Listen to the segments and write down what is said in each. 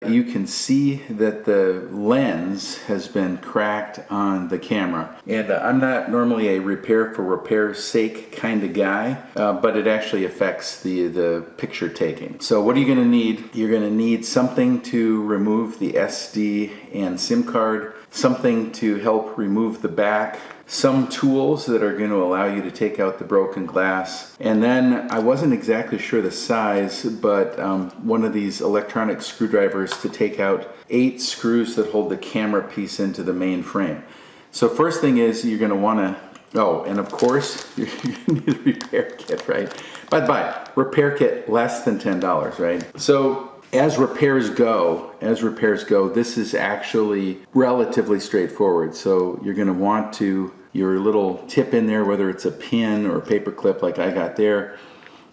you can see that the lens has been cracked on the camera. And I'm not normally a repair for repair's sake kind of guy, but it actually affects the picture taking. So what are you going to need? You're going to need something to remove the SD and SIM card, something to help remove the back, some tools that are going to allow you to take out the broken glass, and then I wasn't exactly sure the size, but one of these electronic screwdrivers to take out 8 screws that hold the camera piece into the main frame. So first thing is you're going to want to, oh, and of course you're going to need a repair kit, right? By the way, repair kit less than $10, right? So as repairs go, this is actually relatively straightforward. So you're going to want to, your little tip in there, whether it's a pin or a paper clip like I got there,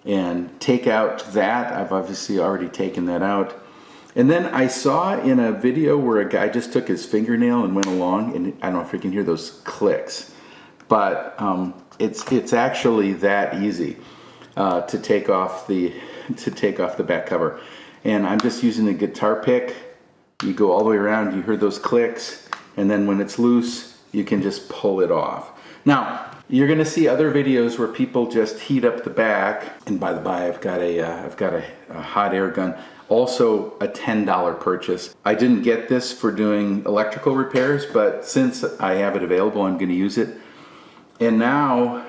and take out that. I've obviously already taken that out. And then I saw in a video where a guy just took his fingernail and went along, and I don't know if you can hear those clicks, but it's actually that easy to take off the back cover. And I'm just using a guitar pick. You go all the way around, you heard those clicks, and then when it's loose, you can just pull it off. Now, you're gonna see other videos where people just heat up the back, and by the by, I've got a hot air gun, also a $10 purchase. I didn't get this for doing electrical repairs, but since I have it available, I'm gonna use it. And now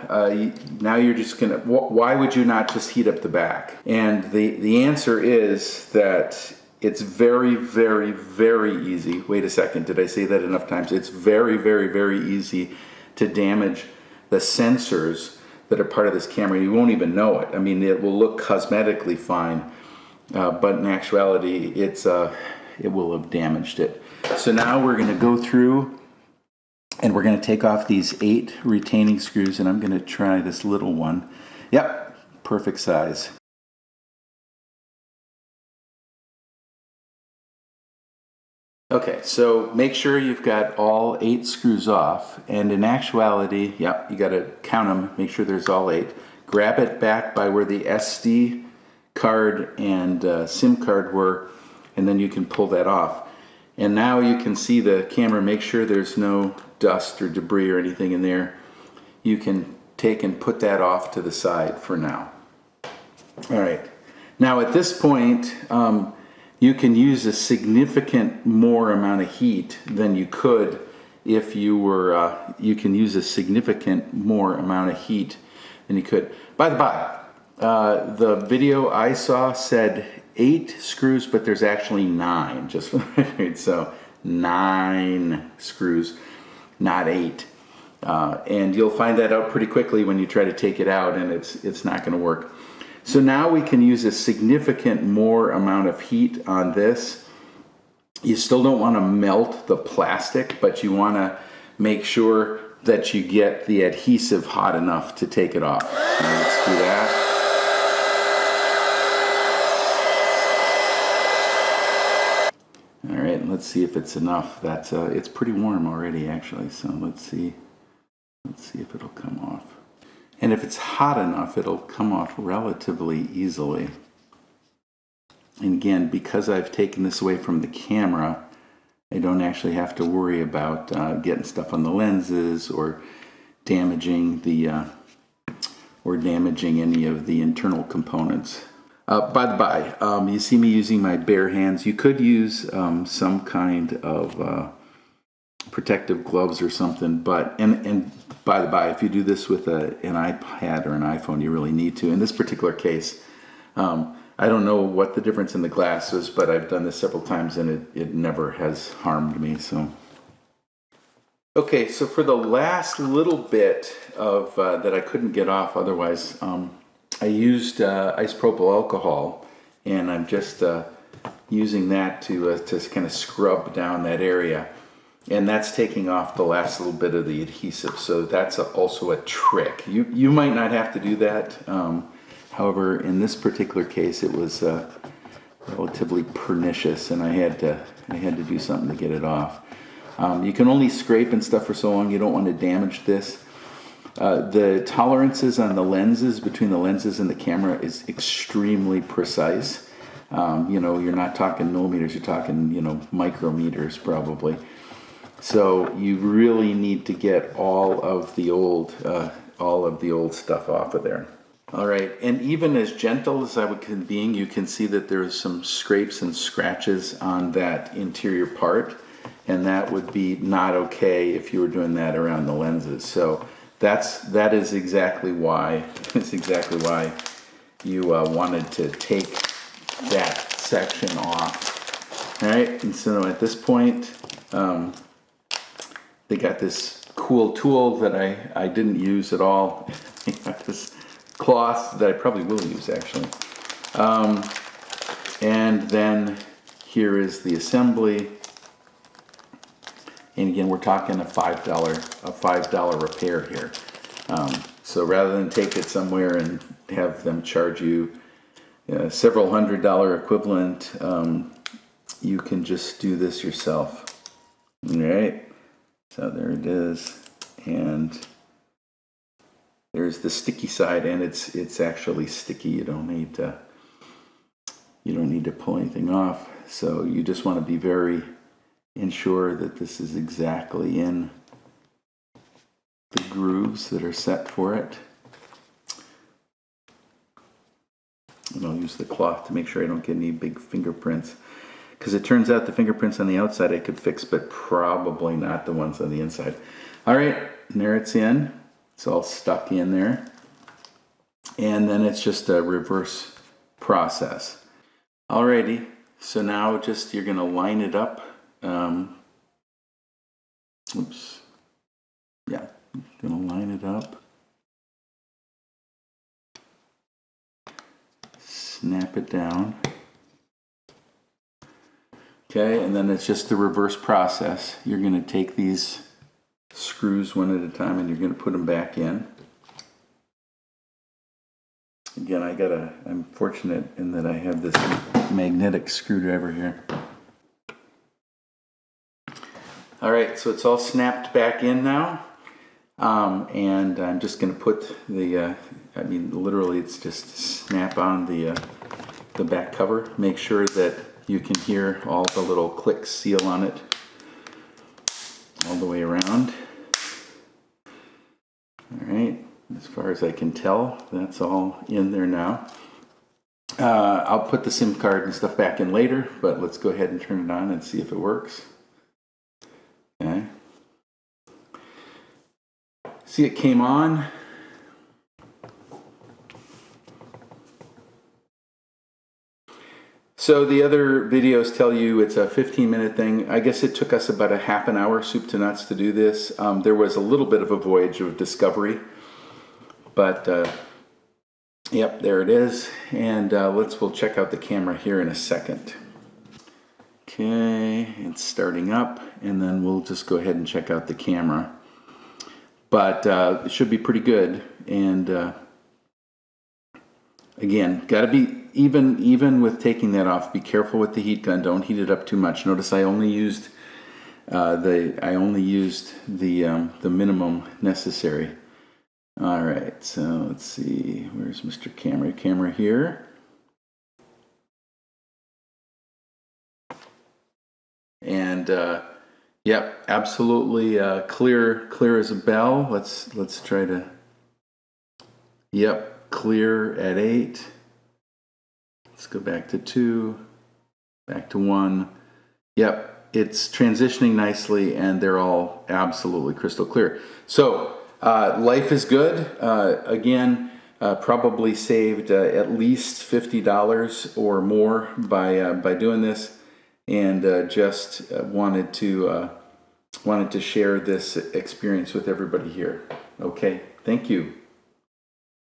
you're just gonna, why would you not just heat up the back? And the answer is that it's very, very, very easy. Wait a second, did I say that enough times? It's very, very, very easy to damage the sensors that are part of this camera. You won't even know it. I mean, it will look cosmetically fine, but in actuality, it will have damaged it. So now we're gonna go through and we're going to take off these 8 retaining screws, and I'm going to try this little one. Yep, perfect size. Okay, so make sure you've got all 8 screws off, and in actuality, yep, you got to count them, make sure there's all 8. Grab it back by where the SD card and SIM card were, and then you can pull that off. And now you can see the camera, make sure there's no dust or debris or anything in there. You can take and put that off to the side for now. All right. Now at this point, you can use a significant more amount of heat than you could if you were, you can use a significant more amount of heat than you could. By the by, the video I saw said 8 screws, but there's actually 9, just for the record. So 9 screws, not 8. And you'll find that out pretty quickly when you try to take it out, and it's not going to work. So now we can use a significant more amount of heat on this. You still don't want to melt the plastic, but you want to make sure that you get the adhesive hot enough to take it off. So let's do that. All right, let's see if it's enough. That's it's pretty warm already, actually. So let's see if it'll come off. And if it's hot enough, it'll come off relatively easily. And again, because I've taken this away from the camera, I don't actually have to worry about getting stuff on the lenses or damaging any of the internal components. By the by, you see me using my bare hands. You could use some kind of protective gloves or something, but and by the by, if you do this with an iPad or an iPhone, you really need to. In this particular case, I don't know what the difference in the glass is, but I've done this several times and it never has harmed me. So, okay, so for the last little bit of that I couldn't get off otherwise, I used isopropyl alcohol, and I'm just using that to kind of scrub down that area. And that's taking off the last little bit of the adhesive, so that's also a trick. You might not have to do that. However, in this particular case, it was relatively pernicious, and I had to do something to get it off. You can only scrape and stuff for so long. You don't want to damage this. The tolerances on the lenses, between the lenses and the camera, is extremely precise. You know, you're not talking millimeters, you're talking, you know, micrometers probably. So you really need to get all of the old stuff off of there. All right, and even as gentle as I can be, you can see that there's some scrapes and scratches on that interior part, and that would be not okay if you were doing that around the lenses. So that is exactly why you wanted to take that section off. All right, and so at this point, they got this cool tool that I didn't use at all. They got this cloth that I probably will use actually. And then here is the assembly. And again, we're talking a $5 repair here. So rather than take it somewhere and have them charge you several $100 equivalent, you can just do this yourself. All right. So there it is, and there's the sticky side, and it's actually sticky. You don't need to pull anything off. So you just want to be very ensure that this is exactly in the grooves that are set for it. And I'll use the cloth to make sure I don't get any big fingerprints. Because it turns out the fingerprints on the outside I could fix, but probably not the ones on the inside. All right, and there it's in. It's all stuck in there. And then it's just a reverse process. Alrighty, so now just you're going to line it up. Oops. Yeah, going to line it up. Snap it down. Okay, and then it's just the reverse process. You're going to take these screws one at a time and you're going to put them back in. Again, I'm fortunate in that I have this magnetic screwdriver here. All right, so it's all snapped back in now. And I'm just going to put the, literally it's just snap on the back cover. Make sure that you can hear all the little clicks seal on it all the way around. All right, as far as I can tell, that's all in there now. I'll put the SIM card and stuff back in later, but let's go ahead and turn it on and see if it works. Okay. See, it came on. So the other videos tell you it's a 15-minute thing. I guess it took us about a half an hour, soup to nuts, to do this. There was a little bit of a voyage of discovery, but yep, there it is. And we'll check out the camera here in a second. Okay, it's starting up, and then we'll just go ahead and check out the camera. But it should be pretty good. And again, got to be even with taking that off. Be careful with the heat gun. Don't heat it up too much. Notice I only used the minimum necessary. All right. So let's see. Where's Mr. Camera? Camera here. And yep, absolutely clear as a bell. Let's try to. Yep, clear at 8. Let's go back to 2, back to 1. Yep, it's transitioning nicely, and they're all absolutely crystal clear. So life is good. Again, probably saved at least $50 or more by doing this, and just wanted to share this experience with everybody here. Okay, thank you.